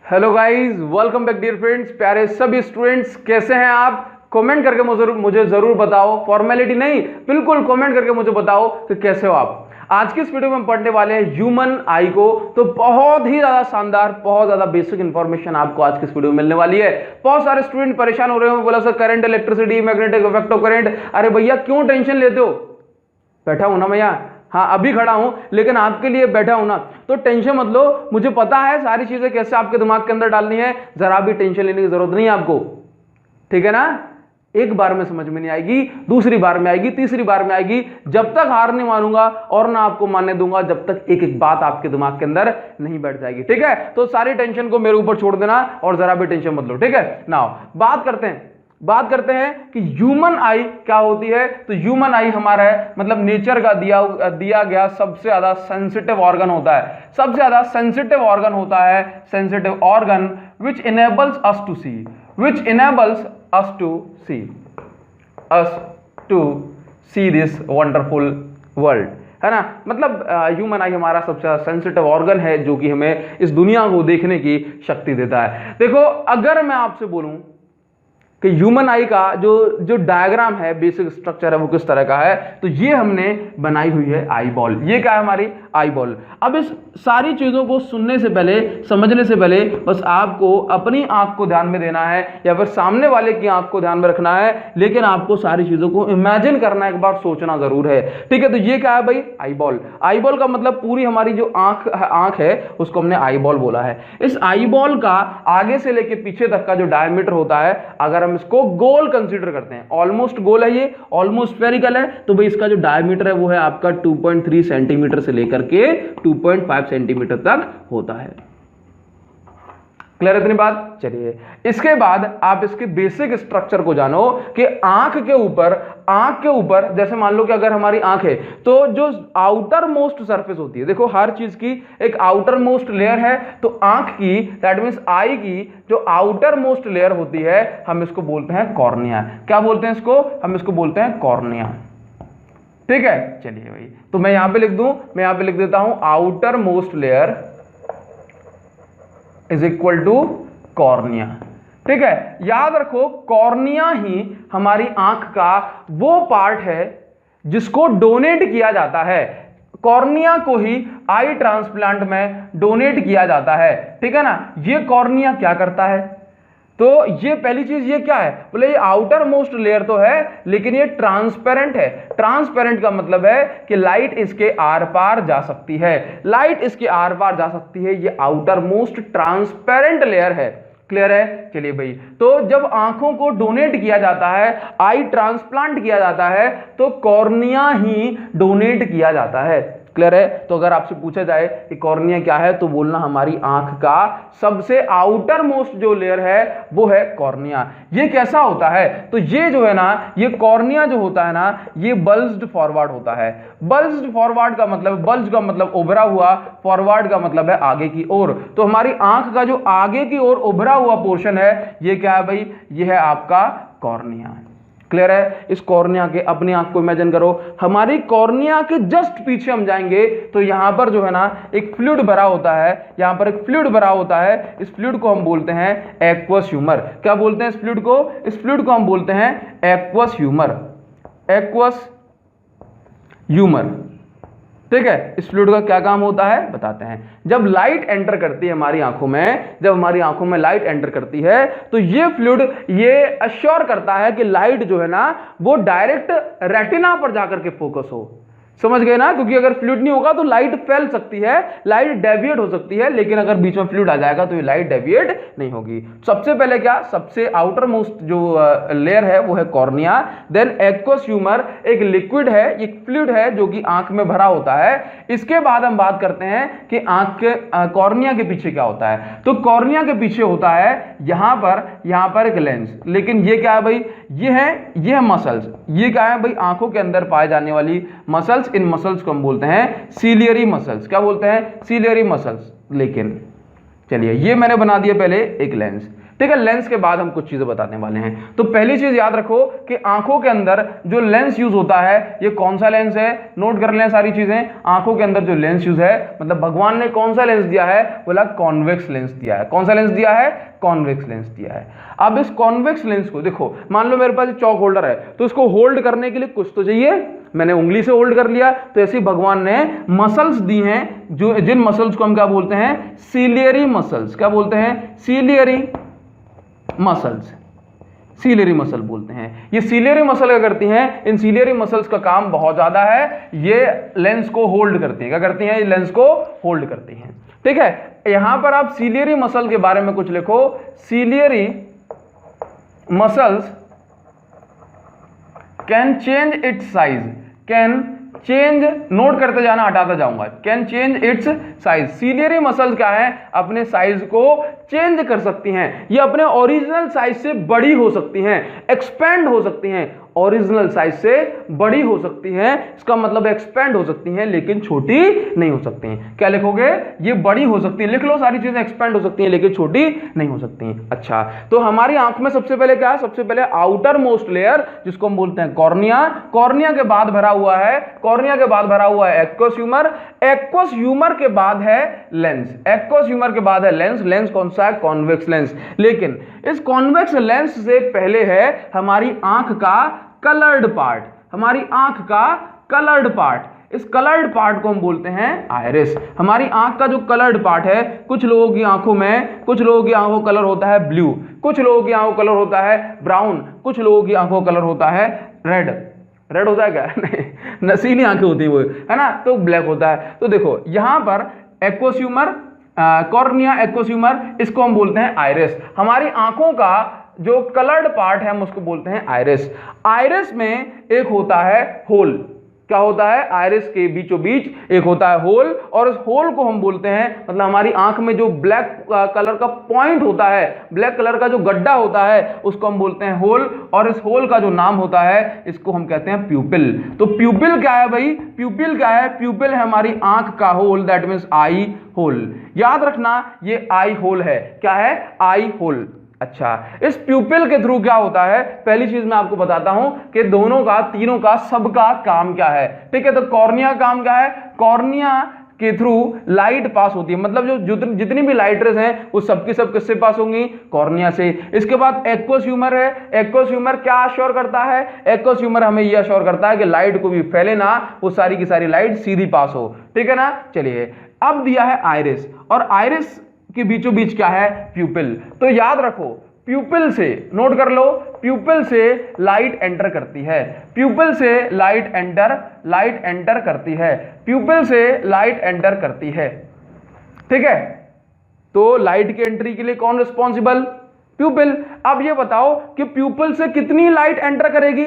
Hello guys, welcome back dear friends. प्यारे सभी students, कैसे हैं आप? कमेंट करके मुझे जरूर बताओ। फॉर्मेलिटी नहीं, बिल्कुल कमेंट करके मुझे बताओ कि कैसे हो आप। आज की इस वीडियो में हम पढ़ने वाले हैं ह्यूमन आई को। तो बहुत ही ज्यादा शानदार, बहुत ज्यादा बेसिक इंफॉर्मेशन आपको आज की इस वीडियो में मिलने वाली है। बहुत सारे स्टूडेंट परेशान हो रहे हो, बोला sir current, electricity, magnetic effect of current. अरे भैया क्यों टेंशन लेते हो? बैठा हूं ना भैया, हाँ अभी खड़ा हूं लेकिन आपके लिए बैठा हूं ना, तो टेंशन मत लो। मुझे पता है सारी चीजें कैसे आपके दिमाग के अंदर डालनी है, जरा भी टेंशन लेने की जरूरत नहीं है आपको, ठीक है ना। एक बार में समझ में नहीं आएगी, दूसरी बार में आएगी, तीसरी बार में आएगी। जब तक हार नहीं मानूंगा और ना आपको मानने दूंगा, जब तक एक एक बात आपके दिमाग के अंदर नहीं बैठ जाएगी, ठीक है। तो सारी टेंशन को मेरे ऊपर छोड़ देना और जरा भी टेंशन मत लो, ठीक है ना। बात करते हैं कि ह्यूमन आई क्या होती है। तो ह्यूमन आई हमारा है, मतलब नेचर का दिया गया सबसे ज्यादा सेंसिटिव ऑर्गन होता है। सबसे ज्यादा सेंसिटिव ऑर्गन होता है, sensitive organ which enables us to see this wonderful world, है ना। मतलब ह्यूमन आई हमारा सबसे ज्यादा सेंसिटिव ऑर्गन है जो कि हमें इस दुनिया को देखने की शक्ति देता है। देखो, अगर मैं आपसे बोलूं कि ह्यूमन आई का जो डायग्राम है, बेसिक स्ट्रक्चर है, वो किस तरह का है, तो ये हमने बनाई हुई है आई बॉल। ये क्या है? हमारी आई बॉल। अब इस सारी चीजों को सुनने से पहले, समझने से पहले, बस आपको अपनी आंख को ध्यान में देना है या फिर सामने वाले की आंख को ध्यान में रखना है, लेकिन आपको सारी चीजों को इमेजिन करना, एक बार सोचना जरूर है, ठीक है। तो ये क्या है भाई? Eye ball. आई बॉल का मतलब पूरी हमारी जो आंख है उसको हमने आई बॉल बोला है। इस आई बॉल का आगे से लेके पीछे तक का जो डायमीटर होता है, अगर हम इसको गोल कंसीडर करते हैं, ऑलमोस्ट गोल है, ये ऑलमोस्ट स्फेरिकल है, तो भाई इसका जो डायमीटर है वो है आपका 2.3 सेंटीमीटर से लेकर के 2.5 सेंटीमीटर तक होता है। क्लियर है इतनी बात? चलिए, इसके बाद आप इसके बेसिक स्ट्रक्चर को जानो कि आंख के ऊपर जैसे मान लो कि अगर हमारी आंख है तो जो आउटर मोस्ट सरफेस होती है, देखो हर चीज की एक आउटर मोस्ट लेयर है, तो आंख की, दैट मींस आई की जो आउटर मोस्ट लेयर होती है, हम इसको बोलते हैं कॉर्निया। क्या बोलते हैं इसको? हम इसको बोलते हैं कॉर्निया, ठीक है। चलिए भाई, तो मैं यहां पे लिख देता हूं outermost layer is equal to cornea, ठीक है। याद रखो, कॉर्निया ही हमारी आंख का वो पार्ट है जिसको डोनेट किया जाता है। कॉर्निया को ही आई ट्रांसप्लांट में डोनेट किया जाता है, ठीक है ना। ये कॉर्निया क्या करता है? तो ये पहली चीज, ये क्या है? बोले ये आउटर मोस्ट लेयर तो है लेकिन ये ट्रांसपेरेंट है। ट्रांसपेरेंट का मतलब है कि लाइट इसके आर पार जा सकती है, लाइट इसके आर पार जा सकती है। ये आउटर मोस्ट ट्रांसपेरेंट लेयर है। क्लियर है? चलिए भाई, तो जब आंखों को डोनेट किया जाता है, आई ट्रांसप्लांट किया जाता है, तो कॉर्निया ही डोनेट किया जाता है। क्लियर है? तो अगर आपसे पूछा जाए कि कॉर्निया क्या है, तो बोलना हमारी आंख का सबसे आउटर मोस्ट जो लेयर है वो है कॉर्निया। ये कैसा होता है? तो ये जो है ना, ये कॉर्निया जो होता है ना, ये बल्ज्ड फॉरवर्ड होता है। बल्ज्ड फॉरवर्ड का मतलब, बल्ज का मतलब उभरा हुआ, फॉरवर्ड का मतलब है आगे की ओर। तो हमारी आंख का जो आगे की ओर उभरा हुआ पोर्शन है, ये क्या है भाई? ये है आपका कॉर्निया। क्लियर है? इस कॉर्निया के, अपनी आंख को इमेजिन करो, हमारी कॉर्निया के जस्ट पीछे हम जाएंगे तो यहां पर जो है ना एक फ्लूइड भरा होता है, यहां पर एक फ्लूइड भरा होता है। इस फ्लूइड को हम बोलते हैं एक्वस ह्यूमर। क्या बोलते हैं इस फ्लूइड को? इस फ्लूइड को हम बोलते हैं एक्वस ह्यूमर। एक्वस ह्यूमर, ठीक है। इस फ्लूइड का क्या काम होता है बताते हैं। जब लाइट एंटर करती है हमारी आंखों में, जब हमारी आंखों में लाइट एंटर करती है, तो ये फ्लूइड ये अश्योर करता है कि लाइट जो है ना वो डायरेक्ट रेटिना पर जाकर के फोकस हो। समझ गए ना? क्योंकि अगर फ्लूइड नहीं होगा तो लाइट फैल सकती है, लाइट डेविएट हो सकती है, लेकिन अगर बीच में फ्लूइड आ जाएगा तो ये लाइट डेविएट नहीं होगी। सबसे पहले क्या, सबसे आउटर मोस्ट जो लेयर है वो है कॉर्निया। देन एक्वस ह्यूमर एक लिक्विड है, एक फ्लूइड है जो कि आंख में भरा होता है। इसके बाद हम बात करते हैं कि आंख के कॉर्निया के पीछे क्या होता है। तो कॉर्निया के पीछे होता है यहां पर एक लेंस। लेकिन ये क्या है भाई? ये है मसल्स। ये क्या है भाई? आंखों के अंदर पाए जाने वाली मसल्स। इन मसल्स को हम बोलते हैं सीलियरी मसल्स। क्या बोलते हैं? Ciliary muscles. लेकिन चलिए, ये मैंने बना दिया पहले एक लेंस, ठीक है, लेंस के बाद हम कुछ चीजें बताने वाले हैं। तो पहली चीज याद रखो कि आंखों के अंदर जो लेंस यूज होता है ये कौन सा लेंस है, नोट कर लें सारी चीजें। आंखों के अंदर जो लेंस यूज है, मतलब भगवान ने कौन सा लेंस दिया है, बोला कॉन्वेक्स लेंस दिया है। कौन सा लेंस दिया है, कॉन्वेक्स लेंस दिया है। अब इस कॉन्वेक्स लेंस को देखो, मान लो मेरे पास चौक होल्डर है, तो इसको होल्ड करने के लिए कुछ तो चाहिए, मैंने उंगली से होल्ड कर लिया, तो ऐसे भगवान ने मसल्स दी हैं, जो जिन मसल्स को हम क्या बोलते हैं, सीलियरी मसल्स। क्या बोलते हैं, सीलियरी मसल्स, सीलियरी मसल बोलते हैं। ये सीलियरी मसल क्या करती हैं, इन सीलियरी मसल्स का काम बहुत ज्यादा है, ये लेंस को होल्ड करती हैं। क्या करती हैं, ये लेंस को होल्ड करती हैं। ठीक है, यहां पर आप सीलियरी मसल के बारे में कुछ लिखो, ciliary muscles can change it's size, can change, note करते जाना, हटाता जाऊंगा, can change it's size. Ciliary muscles क्या है, अपने साइज को चेंज कर सकती हैं, ये अपने ओरिजिनल साइज से बड़ी हो सकती हैं, एक्सपेंड हो सकती हैं, ओरिजिनल साइज से बड़ी हो सकती हैं, इसका मतलब एक्सपेंड हो सकती हैं लेकिन छोटी नहीं हो सकती हैं। क्या लिखोगे, ये बड़ी हो सकती है, लिख लो सारी चीजें, एक्सपेंड हो सकती हैं लेकिन छोटी नहीं हो सकती हैं। अच्छा, तो हमारी आंख में सबसे पहले क्या है, सबसे पहले आउटर मोस्ट लेयर जिसको हम बोलते हैं कॉर्निया, कॉर्निया के बाद भरा हुआ है, कॉर्निया के बाद भरा हुआ है एक्वस ह्यूमर, एक्वस ह्यूमर के बाद है लेंस, एक्वस ह्यूमर के बाद है लेंस। लेंस कौन सा है, कॉन्वेक्स लेंस। लेकिन इस कॉन्वेक्स लेंस से पहले है हमारी आंख का कलर्ड पार्ट, हमारी आंख का कलर्ड पार्ट। इस कलर्ड पार्ट को हम बोलते हैं आइरिस। हमारी आंख का जो कलर्ड पार्ट है, कुछ लोगों की आंखों में, कुछ लोगों की आंखों का कलर होता है ब्लू, कुछ लोगों की आंखों का कलर होता है ब्राउन, कुछ लोगों की आंखों का कलर होता है रेड। रेड होता है क्या, नहीं, नशीली आंखें होती है वो, है ना, तो ब्लैक होता है। तो देखो यहां पर aqueous humour, cornea, aqueous humour, इसको हम बोलते हैं आइरिस। हमारी आंखों का जो कलर्ड पार्ट है हम उसको बोलते हैं आइरिस। आइरिस में एक होता है होल, क्या होता है, आइरिस के बीचों बीच एक होता है होल, और इस होल को हम बोलते हैं, मतलब हमारी आंख में जो ब्लैक कलर का पॉइंट होता है, ब्लैक कलर का जो गड्ढा होता है उसको हम बोलते हैं होल, और इस होल का जो नाम होता है इसको हम कहते हैं प्यूपिल। तो प्यूपिल क्या है भाई, प्यूपिल क्या है, प्यूपिल है हमारी आंख का hole, that means eye hole. याद रखना ये आई होल है, क्या है, आई होल। अच्छा, इस प्यूपिल के थ्रू क्या होता है, पहली चीज मैं आपको बताता हूं कि दोनों का, तीनों का, सबका काम क्या है। ठीक है, तो कॉर्निया काम क्या है, कॉर्निया के थ्रू लाइट पास होती है, मतलब जो जितनी भी लाइट रेज हैं वो सबकी सब किससे पास होंगी, कॉर्निया से। इसके बाद एक्वस ह्यूमर है, एक्वस ह्यूमर क्या अश्योर करता है, एक्वस ह्यूमर हमें यह अश्योर करता है कि लाइट को भी फैले ना, वो सारी की सारी लाइट सीधी पास हो। ठीक है ना, चलिए अब दिया है आइरिस, और आइरिस के बीचों बीच क्या है, प्यूपिल। तो याद रखो, प्यूपिल से, नोट कर लो, प्यूपिल से लाइट एंटर करती है, प्यूपिल से लाइट एंटर करती है, प्यूपिल से लाइट एंटर करती है। ठीक है, तो लाइट की एंट्री के लिए कौन रिस्पॉन्सिबल, प्यूपिल। अब ये बताओ कि प्यूपिल से कितनी लाइट एंटर करेगी,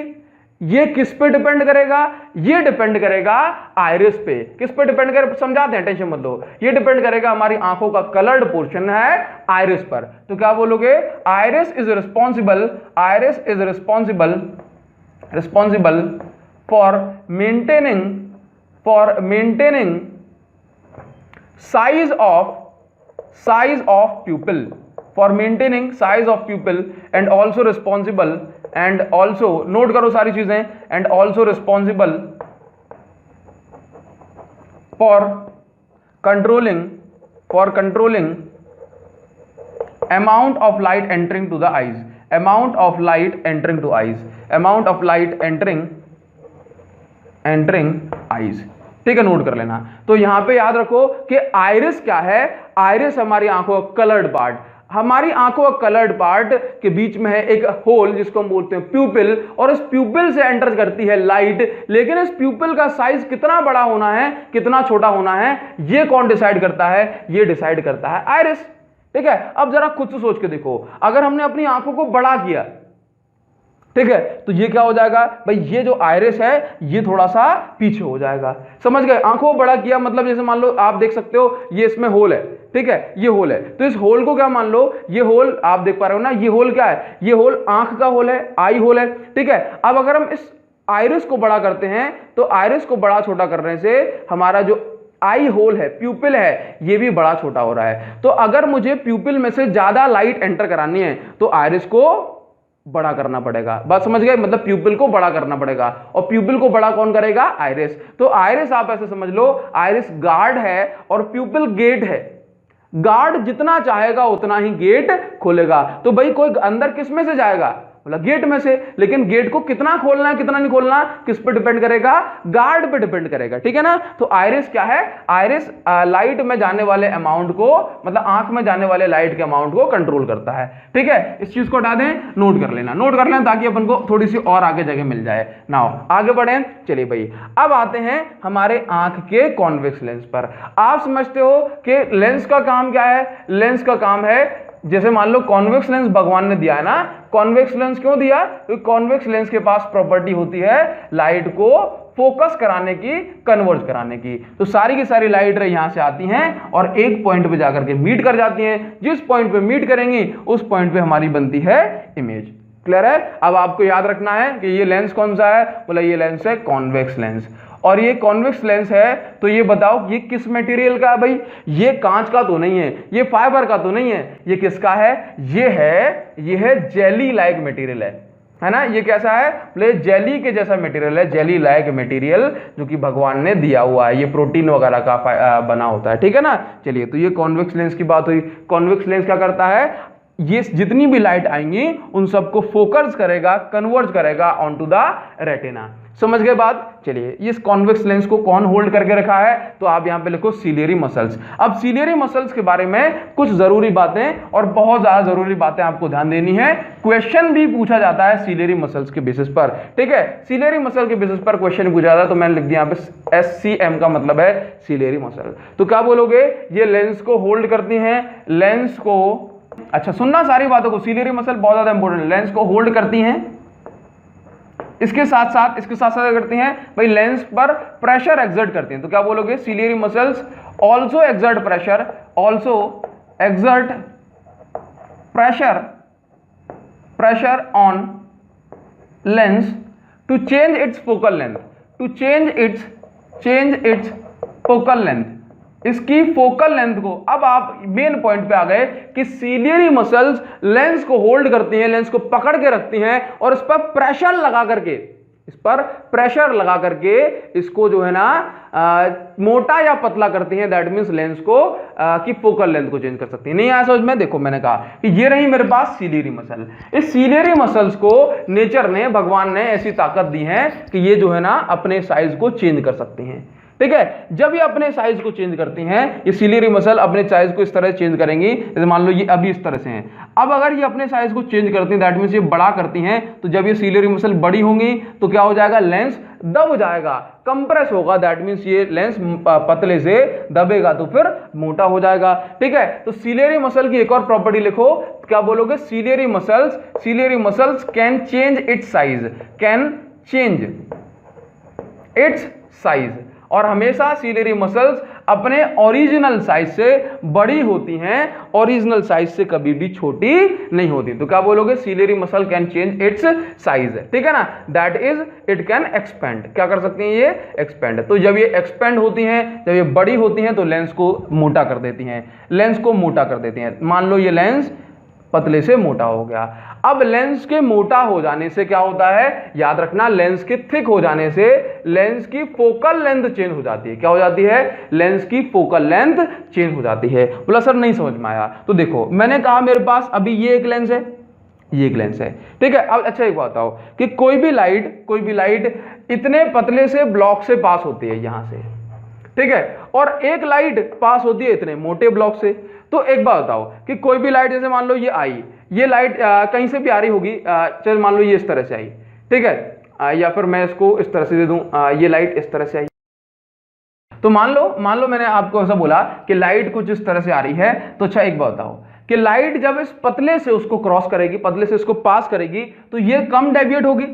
ये किस पे डिपेंड करेगा, ये डिपेंड करेगा आइरिस पे। किस पे डिपेंड करे, समझाते हैं, टेंशन मत लो। ये डिपेंड करेगा, हमारी आंखों का कलर्ड पोर्शन है आइरिस पर। तो क्या बोलोगे, iris is responsible, iris is responsible for maintaining size of pupil, for maintaining size of pupil, and also responsible, and also, note करो सारी चीजें, and also responsible for controlling amount of light entering to the eyes, amount of light entering to eyes, amount of light entering eyes. ठीक है, note कर लेना। तो यहां पे याद रखो कि आइरिस क्या है, आइरिस हमारी आंखों का कलर्ड पार्ट, हमारी आंखों का कलर्ड पार्ट के बीच में है एक होल जिसको हम बोलते हैं प्यूपिल, और इस प्यूपिल से एंटर करती है लाइट। लेकिन इस प्यूपिल का साइज कितना बड़ा होना है, कितना छोटा होना है, ये कौन डिसाइड करता है, ये डिसाइड करता है आइरिस। ठीक है, अब जरा खुद से सोच के देखो, अगर हमने अपनी आंखों को बड़ा किया, ठीक है, तो ये क्या हो जाएगा भाई, ये जो आइरिस है ये थोड़ा सा पीछे हो जाएगा। समझ गए, आंखों को बड़ा किया मतलब जैसे मान लो आप देख सकते हो ये इसमें होल है, ठीक है, ये होल है, तो इस होल को क्या मान लो, ये होल आप देख पा रहे हो ना, ये होल क्या है, ये होल आंख का होल है, आई होल है। ठीक है, अब अगर हम इस आइरिस को बड़ा करते हैं तो आइरिस को बड़ा छोटा करने से हमारा जो आई होल है, प्यूपिल है, ये भी बड़ा छोटा हो रहा है। तो अगर मुझे प्यूपिल में से ज्यादा लाइट एंटर करानी है तो आइरिस को बड़ा करना पड़ेगा। बात समझ गए? मतलब प्यूपिल को बड़ा करना पड़ेगा, और प्यूपिल को बड़ा कौन करेगा? आइरिस। तो आइरिस आप ऐसे समझ लो, आइरिस गार्ड है और प्यूपिल गेट है। गार्ड जितना चाहेगा उतना ही गेट खोलेगा। तो भाई कोई अंदर किस में से जाएगा? बोला गेट में से। लेकिन गेट को कितना खोलना है कितना नहीं खोलना किस पे डिपेंड करेगा? गार्ड पे डिपेंड करेगा, ठीक है ना। तो आइरिस क्या है? आइरिस लाइट में जाने वाले अमाउंट को, मतलब आंख में जाने वाले लाइट के अमाउंट को कंट्रोल करता है, ठीक है। इस चीज को हटा दें, नोट कर लेना, नोट कर लेना ताकि अपन को थोड़ी सी और आगे जगह मिल जाए। नाउ आगे बढ़े, चलिए भाई अब आते हैं हमारे आंख के कॉन्वेक्स लेंस पर। आप समझते हो कि लेंस का काम क्या है? लेंस का काम है, जैसे मान लो कॉन्वेक्स लेंस भगवान ने दिया है ना। कॉन्वेक्स लेंस क्यों दिया? क्योंकि कॉन्वेक्स लेंस के पास प्रॉपर्टी होती है लाइट को फोकस कराने की, कन्वर्ज कराने की। तो सारी की सारी लाइट रे यहां से आती हैं और एक पॉइंट पे जाकर के मीट कर जाती हैं। जिस पॉइंट पे मीट करेंगी उस पॉइंट पे हमारी बनती है इमेज। क्लियर है? अब आपको याद रखना है कि ये लेंस कौन सा है? बोला ये लेंस है कॉन्वेक्स लेंस। और ये कॉन्वेक्स लेंस है तो ये बताओ ये किस मटेरियल का है भाई? ये कांच का तो नहीं है, ये फाइबर का तो नहीं है, ये किसका है? ये है जेली लाइक मटेरियल है ना। ये कैसा है? बोले जेली के जैसा मटेरियल है, जेली लाइक मटेरियल जो कि भगवान ने दिया हुआ है। ये प्रोटीन वगैरह का बना होता है, ठीक है ना। चलिए, तो ये कॉन्वेक्स लेंस की बात हुई। कॉन्वेक्स लेंस क्या करता है? ये जितनी भी लाइट आएंगी उन सबको फोकस करेगा, कन्वर्ज करेगा ऑन टू द रेटिना। समझ गए बात? चलिए, इस कॉन्वेक्स लेंस को कौन होल्ड करके रखा है? तो आप यहां पे लिखो सिलियरी मसल्स। अब सिलियरी मसल्स के बारे में कुछ जरूरी बातें और बहुत ज्यादा जरूरी बातें आपको ध्यान देनी है। क्वेश्चन भी पूछा जाता है सिलियरी मसल्स के बेसिस पर, ठीक है। सिलियरी मसल के बेसिस पर क्वेश्चन पूछा जाता है, तो मैंने लिख दिया यहां पे SCM का मतलब है सिलियरी मसल। तो क्या बोलोगे? ये लेंस को होल्ड करती हैं, लेंस को, अच्छा सुनना सारी बातों को, सिलियरी मसल बहुत ज्यादा इंपॉर्टेंट, लेंस को होल्ड करती हैं, इसके साथ साथ करती हैं भाई लेंस पर प्रेशर एक्सर्ट करती हैं। तो क्या बोलोगे? Ciliary muscles also exert pressure, also exert pressure on lens to change its focal length, to change its focal length, इसकी फोकल लेंथ को। अब आप मेन पॉइंट पे आ गए कि सिलियरी मसल्स लेंस को होल्ड करती हैं, लेंस को पकड़ के रखती हैं और इस पर प्रेशर लगा करके इसको जो है ना मोटा या पतला करती हैं। दैट मींस लेंस को की फोकल लेंथ को चेंज कर सकती है। नहीं आया समझ में? देखो मैंने कहा कि ये रही मेरे पास सिलियरी मसल। इस सिलियरी मसल्स को नेचर ने, भगवान ने ऐसी ताकत दी है कि ये जो है ना अपने साइज को चेंज कर सकती हैं, ठीक है। जब ये अपने साइज को चेंज करती हैं, ये सिलियरी मसल अपने साइज को इस तरह चेंज करेंगी, जैसे मान लो ये अभी इस तरह से हैं। अब अगर ये अपने साइज को चेंज करती हैं, दैट मींस ये बड़ा करती हैं, तो जब ये सिलियरी मसल बड़ी होंगी तो क्या हो जाएगा? लेंस दब जाएगा, कंप्रेस होगा। दैट मींस ये लेंस पतले से दबेगा तो फिर मोटा हो जाएगा, ठीक है। तो सिलियरी मसल की एक और प्रॉपर्टी लिखो, क्या बोलोगे? Ciliary muscles can change it's size, और हमेशा सिलियरी मसल्स अपने ओरिजिनल साइज से बड़ी होती हैं, ओरिजिनल साइज से कभी भी छोटी नहीं होती। तो क्या बोलोगे? Ciliary muscle can change it's size, ठीक है ना। That is it can expand, क्या कर सकती हैं? ये एक्सपेंड। तो जब ये एक्सपेंड होती हैं, जब ये बड़ी होती हैं तो लेंस को मोटा कर देती हैं, मान लो ये लेंस पतले से मोटा हो गया। अब लेंस के मोटा हो जाने से क्या होता है? याद रखना, लेंस के थिक हो जाने से लेंस की फोकल लेंथ चेंज हो जाती है। क्या हो जाती है? लेंस की फोकल लेंथ चेंज हो जाती है। बोला सर नहीं समझ में आया। तो देखो मैंने कहा मेरे पास अभी ये एक लेंस है, ठीक है। अब अच्छा एक बात बताओ कि कोई भी लाइट इतने पतले से ब्लॉक से पास होती है यहां से, ठीक है, और एक लाइट पास होती है इतने मोटे ब्लॉक से। तो एक बात बताओ कि कोई भी लाइट, जैसे मान लो ये आई, ये लाइट कहीं से भी आ रही होगी, चल मान लो ये इस तरह से आई, ठीक है, या फिर मैं इसको इस तरह से दे दूं, ये लाइट इस तरह से आई। तो मान लो मैंने आपको ऐसा बोला कि लाइट कुछ इस तरह से आ रही है। तो अच्छा एक बात बताओ कि लाइट जब इस पतले से उसको क्रॉस करेगी, पतले से इसको पास करेगी, तो ये कम डेविएट होगी,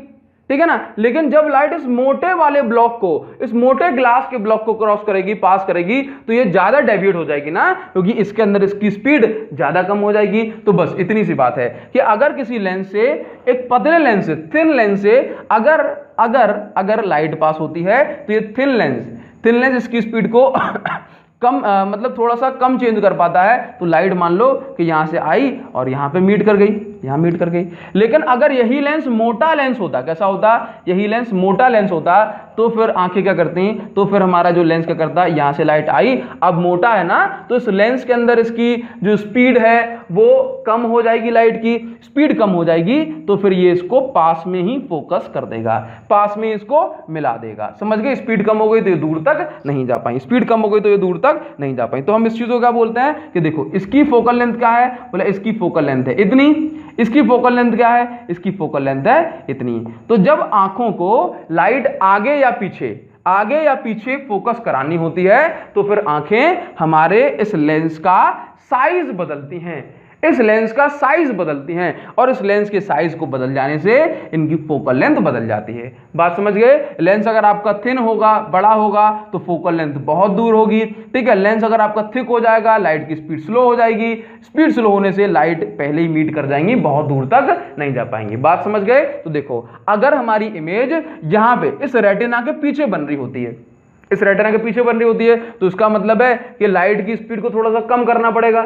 ठीक है ना। लेकिन जब लाइट इस मोटे वाले ब्लॉक को, इस मोटे ग्लास के ब्लॉक को क्रॉस करेगी, पास करेगी, तो ये ज्यादा डेविएट हो जाएगी ना, क्योंकि इसके अंदर इसकी स्पीड ज्यादा कम हो जाएगी। तो बस इतनी सी बात है कि अगर किसी लेंस से, एक पतले लेंस से, थिन लेंस से अगर लाइट पास होती है तो ये थिन लेंस थिन लेंस इसकी स्पीड को कम मतलब थोड़ा सा कम चेंज कर पाता है, तो लाइट मान लो कि यहां से आई और यहां पे मीट कर गई, यहां मीट कर गई। लेकिन अगर यही लेंस मोटा लेंस होता, कैसा होता, यही लेंस मोटा लेंस होता, तो फिर आंखें क्या करती, तो फिर हमारा जो लेंस क्या करता, यहां से लाइट आई, अब मोटा है ना, तो इस लेंस के अंदर इसकी जो स्पीड है वो कम हो जाएगी, लाइट की स्पीड कम हो जाएगी, तो फिर ये इसको पास में ही फोकस कर देगा, पास में इसको मिला देगा। समझ गए, स्पीड कम हो गई तो ये दूर तक नहीं जा पाई, स्पीड कम हो गई तो ये दूर तक नहीं जा पाई। तो हम इस चीज को क्या बोलते हैं कि देखो इसकी फोकल लेंथ क्या है, बोले इसकी फोकल लेंथ है इतनी, इसकी फोकल लेंथ क्या है, इसकी फोकल लेंथ है इतनी। तो जब आंखों को लाइट आगे या पीछे फोकस करानी होती है, तो फिर आंखें हमारे इस लेंस का साइज बदलती हैं, इस लेंस का साइज बदलती हैं, और इस लेंस के साइज को बदल जाने से इनकी फोकल लेंथ बदल जाती है। बात समझ गए। लेंस अगर आपका थिन होगा, बड़ा होगा, तो फोकल लेंथ बहुत दूर होगी, ठीक है। लेंस अगर आपका थिक हो जाएगा, लाइट की स्पीड स्लो हो जाएगी, स्पीड स्लो होने से लाइट पहले ही मीट कर जाएंगी, बहुत दूर तक नहीं जा पाएंगी। बात समझ गए। तो देखो अगर हमारी इमेज यहां पे इस रेटिना के पीछे बन रही होती है, इस रेटिना के पीछे बन रही होती है, तो इसका मतलब है कि लाइट की स्पीड को थोड़ा सा कम करना पड़ेगा,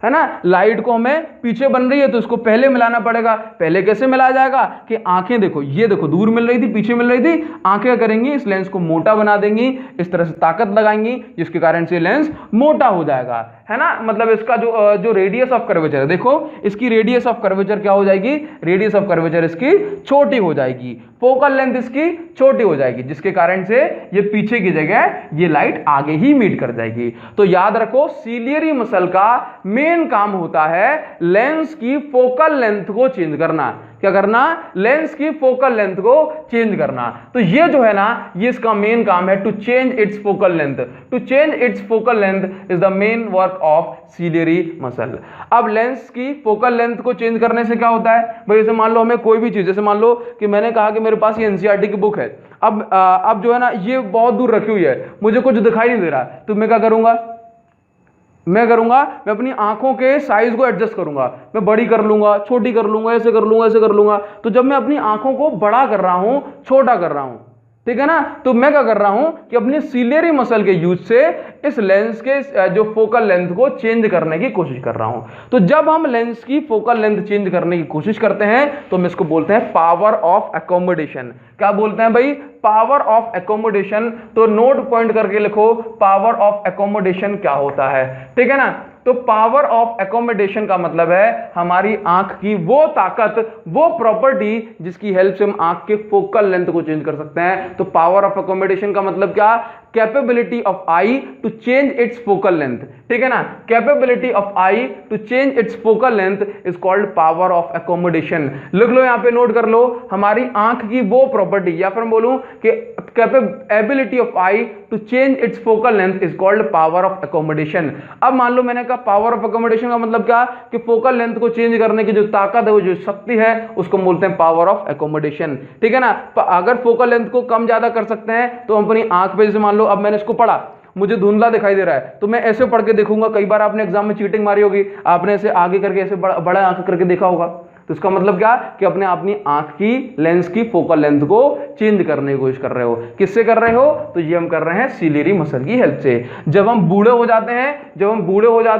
है ना। लाइट को हमें पीछे बन रही है तो इसको पहले मिलाना पड़ेगा। पहले कैसे मिलाया जाएगा कि आंखें देखो, ये देखो दूर मिल रही थी, पीछे मिल रही थी, आंखें क्या करेंगी, इस लेंस को मोटा बना देंगी, इस तरह से ताकत लगाएंगी, जिसके कारण से लेंस मोटा हो जाएगा, है ना। मतलब इसका जो रेडियस ऑफ कर्वेचर है, देखो इसकी रेडियस ऑफ कर्वेचर क्या हो जाएगी, रेडियस ऑफ कर्वेचर इसकी छोटी हो जाएगी, फोकल लेंथ इसकी छोटी हो जाएगी, जिसके कारण से ये पीछे की जगह ये लाइट आगे ही मीट कर जाएगी। तो याद रखो सीलियरी मसल का मेन काम होता है लेंस की फोकल लेंथ को चेंज करना। क्या करना, लेंस की फोकल लेंथ को चेंज करना। तो ये जो है ना, ये इसका मेन काम है, to change its focal length, to change its focal length is the main work of ciliary muscle. अब लेंस की फोकल लेंथ को चेंज करने से क्या होता है भाई, जैसे मान लो हमें कोई भी चीज, जैसे मान लो कि मैंने कहा कि मेरे पास ये एनसीईआरटी की बुक है, अब जो है ना ये बहुत दूर रखी हुई है, मुझे कुछ दिखाई नहीं दे रहा, तो मैं क्या करूंगा, मैं अपनी आंखों के साइज को एडजस्ट करूंगा, मैं बड़ी कर लूंगा, छोटी कर लूंगा, ऐसे कर लूंगा, ऐसे कर लूंगा। तो जब मैं अपनी आंखों को बड़ा कर रहा हूं, छोटा कर रहा हूं, ठीक है ना, तो मैं क्या कर रहा हूं कि अपनी सीलियरी मसल के यूज से इस लेंस के जो फोकल लेंथ को चेंज करने की कोशिश कर रहा हूं। तो जब हम लेंस की फोकल लेंथ चेंज करने की कोशिश करते हैं, तो हम इसको बोलते हैं पावर ऑफ एकोमोडेशन। क्या बोलते हैं भाई, पावर ऑफ एकोमोडेशन। तो नोट पॉइंट करके लिखो, पावर ऑफ एकोमोडेशन क्या होता है, ठीक है ना। तो पावर ऑफ एकोमोडेशन का मतलब है हमारी आंख की वो ताकत, वो प्रॉपर्टी जिसकी हेल्प से हम आंख के फोकल लेंथ को चेंज कर सकते हैं। तो पावर ऑफ एकोमोडेशन का मतलब क्या, capability of eye to change its focal length, ठीक है ना। Capability of eye to change its focal length is called power of accommodation. लिख लो, यहां पे नोट कर लो, हमारी आंख की वो प्रॉपर्टी, या फिर मैं बोलूं कि capability of eye to change its focal length is called power of accommodation. अब मान लो मैंने कहा पावर ऑफ एकोमोडेशन का मतलब क्या, कि फोकल लेंथ को चेंज करने की जो ताकत है, वो जो शक्ति है, उसको बोलते हैं पावर ऑफ एकोमोडेशन, ठीक है ना। अगर फोकल लेंथ को कम ज्यादा कर सकते हैं, तो हम अपनी आंख पे, जैसे मान लो अब मैंने इसको पढ़ा, मुझे धुंधला दिखाई दे रहा है, तो मैं ऐसे पढ़ के देखूंगा। कई बार आपने एग्जाम में चीटिंग मारी होगी, आपने ऐसे आगे करके ऐसे बड़ा आंख करके देखा होगा। तो इसका मतलब क्या, कि अपनी आंख की लेंस की फोकल लेंथ को चेंज करने की कोशिश कर रहे हो। किससे कर रहे हो, तो ये हम कर रहे हैं सीलियरी मसल की हेल्प से। जब हम बूढ़े हो जाते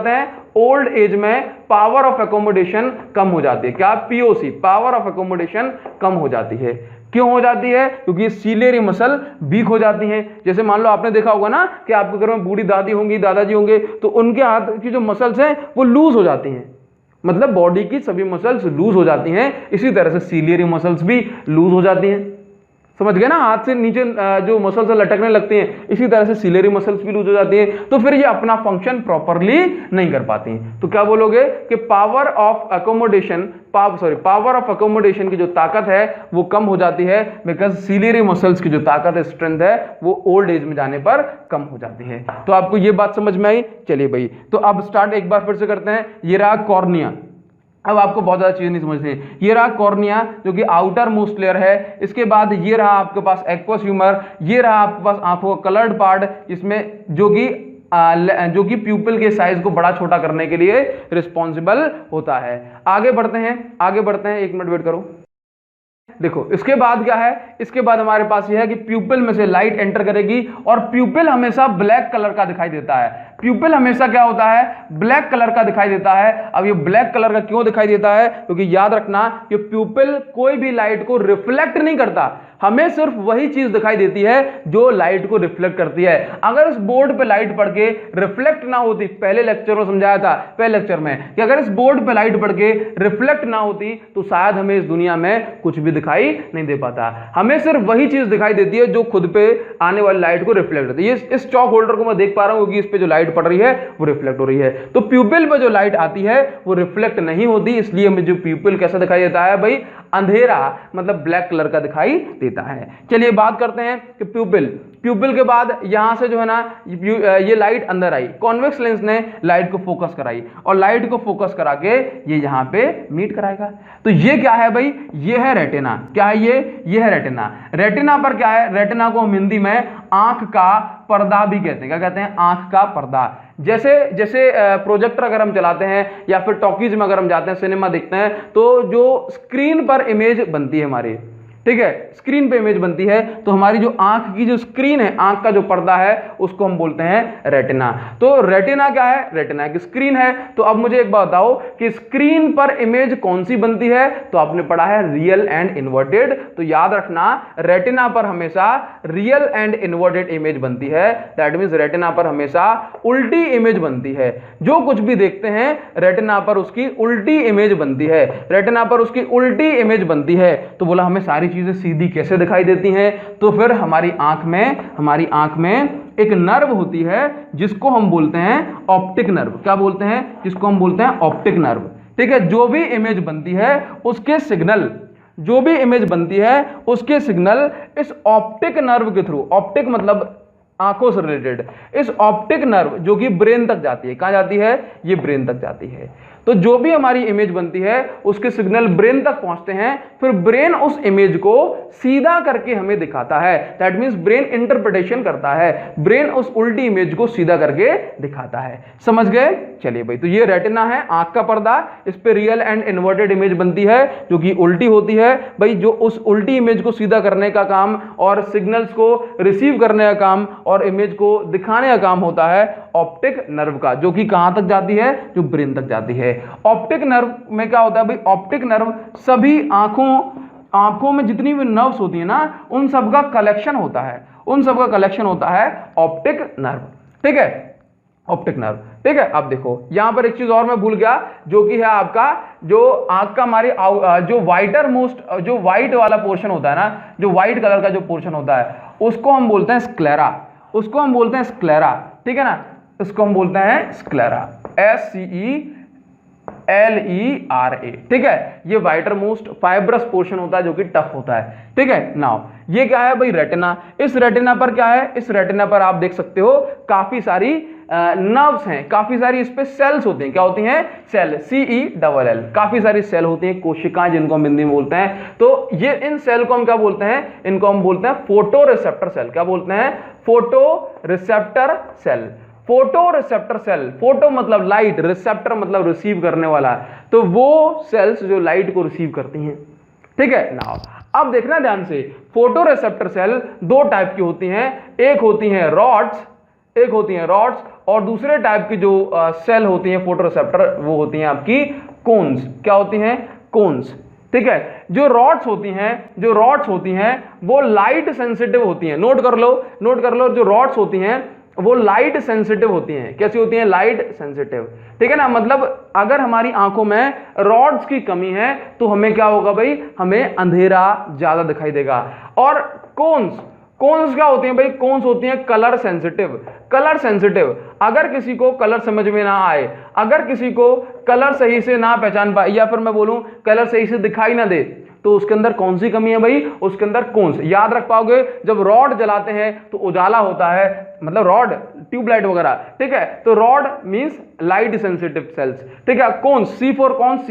हैं, ओल्ड एज में पावर ऑफ एकोमोडेशन कम हो जाती है। क्या, पीओसी, पावर ऑफ एकोमोडेशन कम हो जाती है। क्यों हो जाती है, क्योंकि सीलियरी मसल वीक हो जाती हैं। जैसे मान लो आपने देखा होगा ना कि आपके घर में बूढ़ी दादी होंगी, दादाजी होंगे, तो उनके हाथ की जो मसल्स हैं वो लूज हो जाती हैं, मतलब बॉडी की सभी मसल्स लूज हो जाती हैं। इसी तरह से सीलियरी मसल्स भी लूज हो जाती हैं। समझ गए ना, हाथ से नीचे जो मसल्स लटकने लगती हैं, इसी तरह से सीलियरी मसल्स भी लूज हो जाती हैं। तो फिर ये अपना फंक्शन प्रॉपरली नहीं कर पाती हैं। तो क्या बोलोगे कि पावर ऑफ एकोमोडेशन की जो ताकत है वो कम हो जाती है, बिकॉज सीलियरी मसल्स की जो ताकत है, स्ट्रेंथ है, वो ओल्ड एज में जाने पर कम हो जाती है। तो आपको ये बात समझ में आई। चलिए भाई, तो अब स्टार्ट एक बार फिर से करते हैं। ये रहा कॉर्निया। अब आपको बहुत ज्यादा चीजें नहीं समझनी है। ये रहा कॉर्निया जो कि आउटर मोस्ट लेयर है। इसके बाद ये रहा आपके पास एक्वस ह्यूमर। ये रहा आपके पास आंखों का कलर्ड पार्ट, इसमें जो कि प्यूपिल के साइज को बड़ा छोटा करने के लिए रिस्पॉन्सिबल होता है। आगे बढ़ते हैं, एक मिनट वेट करो। देखो इसके बाद क्या है, इसके बाद हमारे पास यह है कि प्यूपिल में से लाइट एंटर करेगी और प्यूपिल हमेशा ब्लैक कलर का दिखाई देता है। प्यूपिल हमेशा क्या होता है, ब्लैक कलर का दिखाई देता है। अब ये ब्लैक कलर का क्यों दिखाई देता है, क्योंकि याद रखना कि प्यूपिल कोई भी लाइट को रिफ्लेक्ट नहीं करता, हमें सिर्फ वही चीज दिखाई देती है जो लाइट को रिफ्लेक्ट करती है। अगर इस बोर्ड पे लाइट पड़ के रिफ्लेक्ट ना होती, पहले लेक्चर में समझाया था, पहले लेक्चर में, कि अगर इस बोर्ड पे लाइट पड़ के रिफ्लेक्ट ना होती तो शायद हमें इस दुनिया में कुछ भी दिखाई नहीं दे पाता। हमें सिर्फ वही चीज दिखाई देती है जो खुद पे आने वाली लाइट को रिफ्लेक्ट करती है। इस चॉक होल्डर को मैं देख पा रहा हूं क्योंकि इस पे जो लाइट पड़ रही है वो रिफ्लेक्ट हो रही है। तो प्यूपिल पे जो लाइट आती है वो रिफ्लेक्ट नहीं होती, इसलिए हमें जो प्यूपिल कैसा दिखाई देता है भाई, अंधेरा, मतलब ब्लैक कलर का दिखाई देता है। चलिए बात करते हैं कि प्यूपिल के बाद यहां से जो है ना ये लाइट अंदर आई, कॉन्वेक्स लेंस ने लाइट को फोकस कराई और लाइट को फोकस करा के ये यहां पे मीट कराएगा। तो ये क्या है भाई, ये है रेटिना। क्या है ये है रेटिना। रेटिना पर क्या है, रेटिना को हम हिंदी में आंख का पर्दा भी कहते हैं। क्या कहते हैं, आंख का पर्दा। जैसे प्रोजेक्टर अगर हम चलाते हैं या फिर टॉकीज में अगर हम जाते हैं, सिनेमा देखते हैं, तो जो स्क्रीन पर इमेज बनती है हमारी, ठीक है, स्क्रीन पे इमेज बनती है, तो हमारी जो आंख की जो स्क्रीन है, आंख का जो पर्दा है, उसको हम बोलते हैं रेटिना। तो रेटिना क्या है, रेटिना एक स्क्रीन है। तो अब मुझे एक बात बताओ कि स्क्रीन पर इमेज कौन सी बनती है, तो आपने पढ़ा है रियल एंड इन्वर्टेड। तो याद रखना रेटिना पर हमेशा रियल एंड इन्वर्टेड इमेज बनती है। दैट मींस रेटिना पर हमेशा उल्टी इमेज बनती है। जो कुछ भी देखते हैं रेटिना पर उसकी उल्टी इमेज बनती है, रेटिना पर उसकी उल्टी इमेज बनती है। तो बोला हमें सारी चीजें सीधी कैसे दिखाई देती हैं, तो फिर हमारी आंख में एक नर्व होती है जिसको हम बोलते हैं ऑप्टिक नर्व। क्या बोलते हैं, जिसको हम बोलते हैं ऑप्टिक नर्व। ठीक है, जो भी इमेज बनती है उसके सिग्नल, जो भी इमेज बनती है उसके सिग्नल इस ऑप्टिक नर्व के थ्रू, ऑप्टिक मतलब आंखों से रिलेटेड, इस ऑप्टिक नर्व जो कि ब्रेन तक जाती है। कहां जाती है, ये ब्रेन तक जाती है। तो जो भी हमारी इमेज बनती है उसके सिग्नल ब्रेन तक पहुंचते हैं, फिर ब्रेन उस इमेज को सीधा करके हमें दिखाता है। दैट मींस ब्रेन इंटरप्रिटेशन करता है, ब्रेन उस उल्टी इमेज को सीधा करके दिखाता है। समझ गए। चलिए भाई, तो ये रेटिना है, आंख का पर्दा, इस पे रियल एंड इन्वर्टेड इमेज बनती है जो कि उल्टी होती है। भाई जो उस उल्टी इमेज को सीधा करने का काम और सिग्नल्स को रिसीव करने का काम और इमेज को दिखाने का काम होता है ऑप्टिक नर्व का, जो कि कहां तक जाती है, जो ब्रेन तक जाती है। ऑप्टिक नर्व में क्या होता है भाई, ऑप्टिक नर्व सभी आंखों में जितनी भी नर्व्स होती है ना, उन सब का कलेक्शन होता है, उन सब का कलेक्शन होता है ऑप्टिक नर्व। ठीक है, ऑप्टिक नर्व। ठीक है, अब देखो यहां पर एक चीज और मैं भूल गया, जो कि है आपका जो आंख का हमारी जो वाइटर मोस्ट, जो व्हाइट वाला पोर्शन होता है ना, जो व्हाइट कलर का जो पोर्शन होता है, उसको हम बोलते हैं स्क्लेरा, उसको हम बोलते हैं स्क्लेरा। ठीक है ना, इसको हम बोलते हैं स्क्लेरा, SCLERA। ठीक है, ये वाइटर मोस्ट फाइब्रस पोर्शन होता है जो कि टफ होता है। ठीक है, नाउ ये क्या है भाई, रेटिना। इस रेटिना पर क्या है, इस रेटिना पर आप देख सकते हो काफी सारी नर्व्स हैं, काफी सारी इस पे सेल्स होती हैं। क्या होती हैं, सेल, CELL, काफी सारी सेल होती हैं, कोशिकाएं जिनको हम हिंदी में बोलते हैं। तो ये इन सेल को हम क्या बोलते हैं, इनको हम बोलते हैं फोटो रिसेप्टर सेल। क्या बोलते हैं, photoreceptor cell. Photoreceptor cell, photo मतलब लाइट, रिसेप्टर मतलब रिसीव करने वाला, तो वो सेल्स जो लाइट को रिसीव करती हैं। ठीक है, नाउ अब देखना ध्यान से, फोटो रिसेप्टर सेल दो टाइप की होती हैं, एक होती हैं रॉड्स, और दूसरे टाइप की जो सेल होती हैं फोटो रिसेप्टर, वो होती हैं आपकी कोन्स। क्या होती हैं, कोन्स। ठीक है, जो रॉड्स होती हैं वो लाइट सेंसिटिव होती हैं। नोट कर लो, जो रॉड्स होती हैं वो लाइट सेंसिटिव होती हैं। कैसी होती हैं, लाइट सेंसिटिव। ठीक है ना, मतलब अगर हमारी आंखों में रॉड्स की कमी है तो हमें क्या होगा भाई, हमें अंधेरा ज्यादा दिखाई देगा। और कोन्स क्या होती हैं भाई, कोन्स होती हैं कलर सेंसिटिव। अगर किसी को कलर समझ में ना आए, अगर किसी को कलर सही से ना पहचान पाए, या फिर मैं बोलूं कलर सही से दिखाई ना दे, तो उसके अंदर कौन सी कमी है भाई, उसके अंदर कोन्स। याद रख पाओगे, जब रॉड जलाते हैं तो उजाला होता है, मतलब रॉड, ट्यूबलाइट वगैरह। ठीक है, तो rod means light sensitive sales. ठीक है, कोन्स, C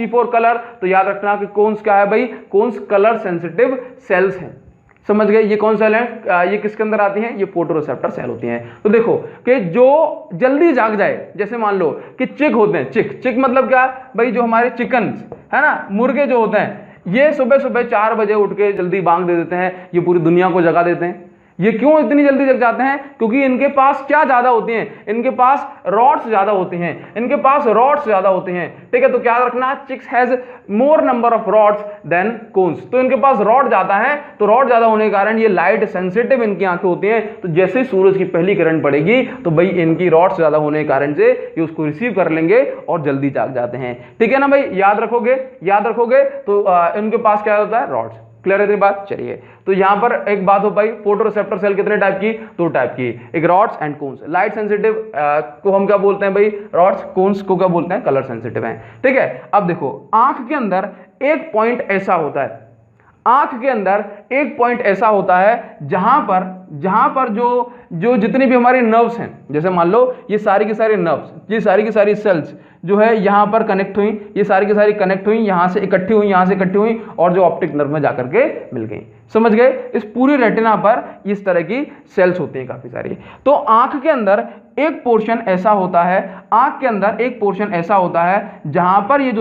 फॉर कलर। तो याद रखना कि कोन्स क्या है भाई, कोन्स कलर सेंसिटिव सेल्स हैं। समझ गए, ये कौन सेल है, ये किसके अंदर आती हैं, ये फोटोरिसेप्टर सेल होती हैं। तो देखो कि जो जल्दी जाग जाए, जैसे मान लो कि चिक होते हैं, चिक मतलब क्या भाई, जो हमारे चिकन है ना, मुर्गे जो होते हैं, ये सुबह सुबह 4 बजे उठ के जल्दी बांग दे देते हैं, ये पूरी दुनिया को जगा देते हैं। ये क्यों इतनी जल्दी जग जाते हैं? क्योंकि इनके पास क्या ज्यादा होती हैं, इनके पास रॉड्स ज्यादा होती हैं, इनके पास रॉड्स ज्यादा होती हैं। ठीक है, तो क्या रखना, chicks has more number of rods than cones. तो इनके पास रॉड ज्यादा है, तो रॉड ज्यादा होने के कारण ये लाइट सेंसिटिव इनकी आंखें होती हैं। तो जैसे ही सूरज की पहली किरण पड़ेगी तो भाई इनकी रॉड्स ज्यादा होने के कारण से ये उसको रिसीव कर लेंगे और जल्दी जाग जाते हैं। ठीक है ना भाई, याद रखोगे तो इनके पास क्या होता है, रॉड्स। क्लियर है तेरी बात? चलिए, तो यहां पर एक बात हो पाई, फोटो रिसेप्टर सेल कितने टाइप की, 2 टाइप की, एक rods and cones. Light sensitive को हम क्या बोलते हैं भाई, रॉड्स, कोन्स को क्या बोलते हैं, कलर सेंसिटिव हैं। ठीक है, अब देखो आंख के अंदर एक पॉइंट ऐसा होता है, आंख के अंदर एक पॉइंट ऐसा होता है जहां पर जो जितनी भी हमारी नर्व्स हैं, जैसे मान लो ये सारी की सारी नर्व्स, ये सारी की सारी सेल्स जो है यहां पर कनेक्ट हुई, ये सारी की सारी कनेक्ट हुई, यहां से इकट्ठी हुई, यहां से इकट्ठी हुई और जो ऑप्टिक नर्व में जाकर के मिल गई। समझ गए? इस पूरी रेटिना पर इस तरह की सेल्स होती हैं काफी सारी। तो आंख के अंदर एक पोर्शन ऐसा होता है, आंख के अंदर एक पोर्शन ऐसा होता है जहां पर ये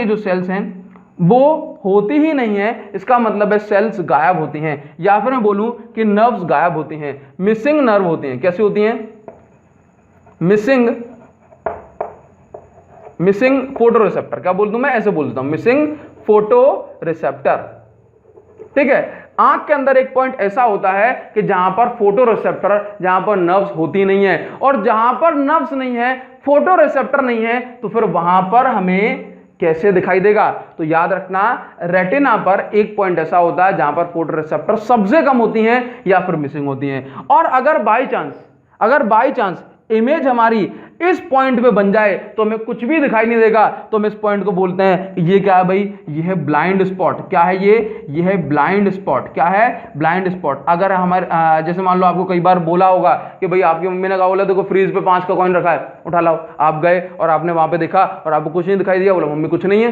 जो सेल्स हैं वो होती ही नहीं है। इसका मतलब है सेल्स गायब होती हैं, या फिर मैं बोलूं कि नर्व्स गायब होती हैं, मिसिंग नर्व होती हैं। कैसे होती हैं? Missing photo receptor. क्या बोल दूं मैं? ऐसे बोल देता हूं, मिसिंग फोटो रिसेप्टर। ठीक है, आंख के अंदर एक पॉइंट ऐसा होता है कि जहां पर फोटो रिसेप्टर, जहां पर नर्व्स होती नहीं है, और जहां पर नर्व्स नहीं है, फोटो रिसेप्टर नहीं है, तो फिर वहां पर हमें कैसे दिखाई देगा? तो याद रखना, रेटिना पर एक पॉइंट ऐसा होता है जहां पर फोटो रिसेप्टर सबसे कम होती हैं या फिर मिसिंग होती हैं। और अगर बाई चांस इमेज हमारी इस पॉइंट पे बन जाए तो हमें कुछ भी दिखाई नहीं देगा, तो हम इस पॉइंट को बोलते हैं कि ये क्या है भाई, ये है ब्लाइंड स्पॉट। क्या है ये है ब्लाइंड स्पॉट। क्या है? Blind spot. अगर हमारे जैसे मान लो आपको कई बार बोला होगा कि भाई आपकी मम्मी ने कहा बोला देखो फ्रीज पे 5 का कॉइन रखा है, उठा लाओ। आप गए और आपने वहां पे देखा और आपको कुछ नहीं दिखाई दिया, बोला मम्मी कुछ नहीं है।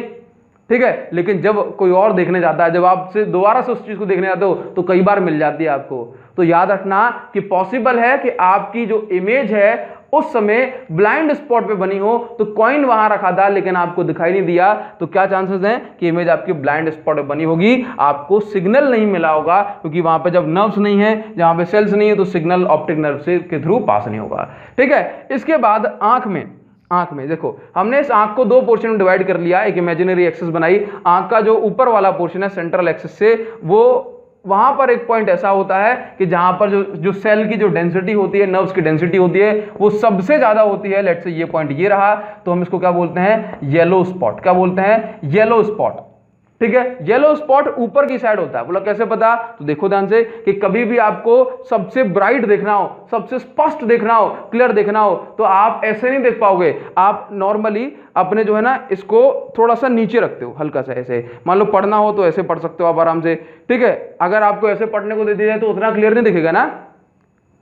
ठीक है, लेकिन जब कोई और देखने जाता है, जब आप से दोबारा से उस चीज को देखने जाते हो तो कई बार मिल जाती है आपको। तो याद रखना कि पॉसिबल है कि आपकी जो इमेज है उस समय ब्लाइंड स्पॉट पे बनी हो, तो कॉइन वहां रखा था लेकिन आपको दिखाई नहीं दिया, तो क्या चांसेस हैं कि इमेज आपकी ब्लाइंड स्पॉट पे बनी होगी, आपको सिग्नल नहीं मिला होगा, क्योंकि वहां पे जब नर्व्स नहीं है, जहां पे सेल्स नहीं है, तो सिग्नल ऑप्टिक नर्व से के थ्रू पास नहीं होगा। ठीक है, इसके बाद आंख में देखो हमने इस आंख को 2 पोर्शन में डिवाइड कर लिया, एक इमेजिनरी एक्सिस बनाई। आंख का जो ऊपर वाला पोर्शन है सेंट्रल एक्सिस से, वो वहां पर एक पॉइंट ऐसा होता है कि जहां पर जो सेल की जो डेंसिटी होती है, नर्व्स की डेंसिटी होती है, वो सबसे ज्यादा होती है। लेट्स से ये पॉइंट ये रहा, तो हम इसको क्या बोलते हैं, येलो स्पॉट। क्या बोलते हैं? Yellow spot. ठीक है, येलो स्पॉट ऊपर की साइड होता है। बोला कैसे पता? तो देखो ध्यान से कि कभी भी आपको सबसे ब्राइट देखना हो, सबसे स्पष्ट देखना हो, क्लियर देखना हो, तो आप ऐसे नहीं देख पाओगे। आप नॉर्मली अपने जो है ना इसको थोड़ा सा नीचे रखते हो, हल्का सा ऐसे। मान लो पढ़ना हो तो ऐसे पढ़ सकते हो आप आराम से। ठीक है, अगर आपको ऐसे पढ़ने को दे दिया जाए तो उतना क्लियर नहीं दिखेगा ना,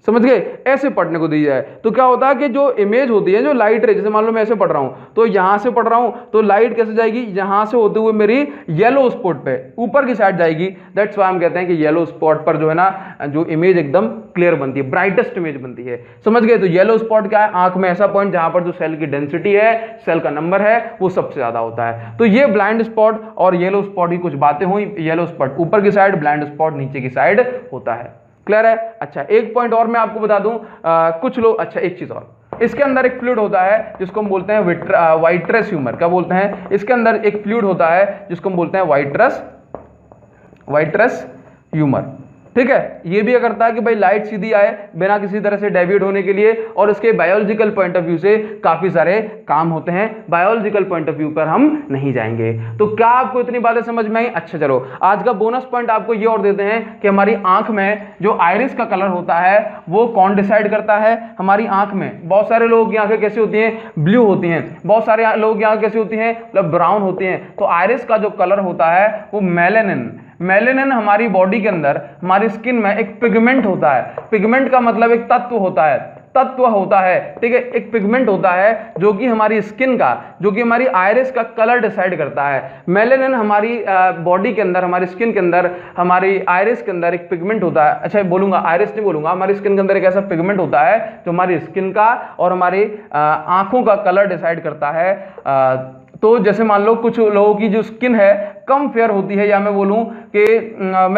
समझ गए? ऐसे पढ़ने को दी जाए तो क्या होता है कि जो इमेज होती है, जो लाइट रे, जैसे मान लो मैं ऐसे पढ़ रहा हूं, तो यहां से पढ़ रहा हूं तो लाइट कैसे जाएगी, यहां से होते हुए मेरी येलो स्पॉट पे ऊपर की साइड जाएगी। दैट्स व्हाई हम कहते हैं कि येलो स्पॉट पर जो है ना जो इमेज एकदम क्लियर बनती है, ब्राइटेस्ट इमेज बनती है। समझ गए? तो येलो स्पॉट क्या है? आंख में ऐसा पॉइंट जहां पर जो सेल की डेंसिटी है, सेल का नंबर है, वो सबसे ज्यादा होता है। तो ये ब्लाइंड स्पॉट और येलो स्पॉट की कुछ बातें हुई। येलो स्पॉट ऊपर की साइड, ब्लाइंड स्पॉट नीचे की साइड होता है। क्लियर है? अच्छा, एक पॉइंट और मैं आपको बता दूं, कुछ लोग, अच्छा एक चीज और, इसके अंदर एक फ्लूइड होता है जिसको हम बोलते हैं वाइट्रस ह्यूमर। क्या बोलते हैं? इसके अंदर एक फ्लूइड होता है जिसको हम बोलते हैं वाइट्रस ह्यूमर। ठीक है, ये भी करता है कि भाई लाइट सीधी आए बिना किसी तरह से डेविएट होने के लिए, और इसके बायोलॉजिकल पॉइंट ऑफ व्यू से काफी सारे काम होते हैं। बायोलॉजिकल पॉइंट ऑफ व्यू पर हम नहीं जाएंगे। तो क्या आपको इतनी बातें समझ में आई? अच्छा चलो, आज का बोनस पॉइंट आपको ये और देते हैं कि हमारी आंख में जो आइरिस का कलर होता है वो कौन डिसाइड करता है? हमारी आंख में बहुत सारे लोग की आंखें कैसी होती हैं? ब्लू होती हैं। बहुत सारे लोग की आंखें कैसी होती हैं? मतलब ब्राउन होती हैं। तो आइरिस का जो कलर होता है वो मेलेनिन हमारी बॉडी के अंदर, हमारी स्किन में एक पिगमेंट होता है। पिगमेंट का मतलब एक तत्व होता है। ठीक है, एक पिगमेंट होता है जो कि हमारी स्किन का, जो कि हमारी आइरिस का कलर डिसाइड करता है। मेलेनिन हमारी बॉडी के अंदर, हमारी स्किन के अंदर, हमारी आइरिस के अंदर एक पिगमेंट होता है। अच्छा बोलूंगा, आइरिस नहीं बोलूंगा, हमारी स्किन के अंदर एक ऐसा पिगमेंट होता है जो हमारी स्किन का और हमारी आंखों का कलर डिसाइड करता है। तो जैसे मान लो कुछ लोगों की जो स्किन है कम फेयर होती है, या मैं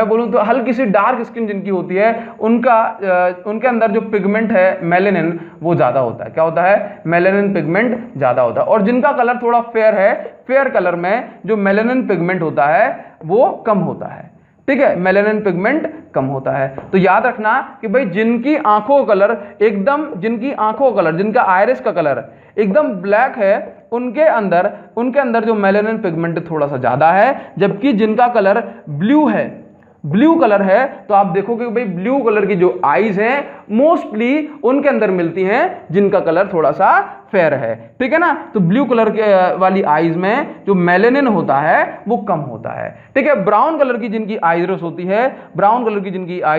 बोलूं तो हल्की सी डार्क स्किन जिनकी होती है उनके अंदर जो पिगमेंट है मेलेनिन वो ज़्यादा होता है। क्या होता है? मेलेनिन पिगमेंट ज़्यादा होता है। और जिनका कलर थोड़ा फेयर है, फेयर कलर में जो मेलेनिन पिगमेंट होता है वो कम होता है। ठीक है, मेलेनिन पिगमेंट कम होता है। तो याद रखना कि भाई जिनकी आंखों का कलर जिनका आयरिस का कलर एकदम ब्लैक है, उनके अंदर जो मेलेनिन पिगमेंट थोड़ा सा ज्यादा है, जबकि जिनका कलर ब्लू कलर है तो आप देखोगे भाई ब्लू कलर की जो आईज हैं मोस्टली उनके अंदर मिलती हैं जिनका कलर थोड़ा सा फेयर है। ठीक है ना, तो ब्लू कलर के वाली आईज में जो मेलेनिन होता है वो कम होता है। ठीक है, ब्राउन कलर की जिनकी आईज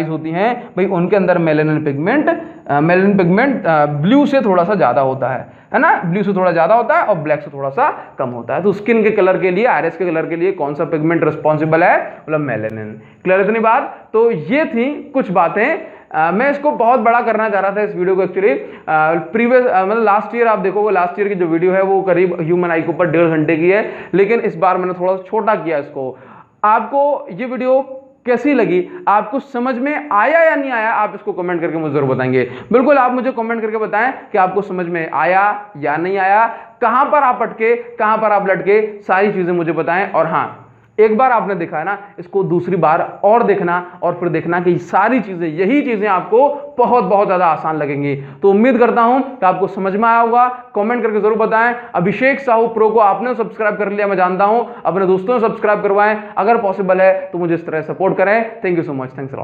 होती हैं भाई उनके अंदर मेलेनिन पिगमेंट ब्लू से थोड़ा सा ज्यादा होता है ना, ब्लू से थोड़ा ज्यादा होता है और ब्लैक से थोड़ा सा कम होता है। तो स्किन के कलर के लिए, आयरिस के कलर के लिए कौन सा पिगमेंट रिस्पॉन्सिबल है? मतलब मेलेनिन। क्लियर इतनी बात? तो ये थी कुछ बातें। मैं इसको बहुत बड़ा करना चाह रहा था इस वीडियो को एक्चुअली। मतलब लास्ट ईयर आप देखोगे, लास्ट ईयर की जो वीडियो है वो करीब ह्यूमन आई के ऊपर 1.5 घंटे की है, लेकिन इस बार मैंने थोड़ा सा छोटा किया इसको। आपको ये वीडियो कैसी लगी? आपको समझ में आया या नहीं आया? आप इसको कमेंट करके मुझे जरूर बताएंगे। बिल्कुल, आप मुझे कमेंट करके बताएं कि आपको समझ में आया या नहीं आया, कहां पर आप अटके, कहां पर आप लटके, सारी चीजें मुझे बताएं। और हाँ, एक बार आपने देखा है ना, इसको दूसरी बार और देखना, और फिर देखना कि यही चीजें आपको बहुत बहुत ज्यादा आसान लगेंगी। तो उम्मीद करता हूं कि आपको समझ में आया होगा। कमेंट करके जरूर बताएं। अभिषेक साहू प्रो को आपने सब्सक्राइब कर लिया, मैं जानता हूं, अपने दोस्तों ने सब्सक्राइब करवाएं। अगर पॉसिबल है तो मुझे इस तरह सपोर्ट करें। Thank you so much. Thanks a lot.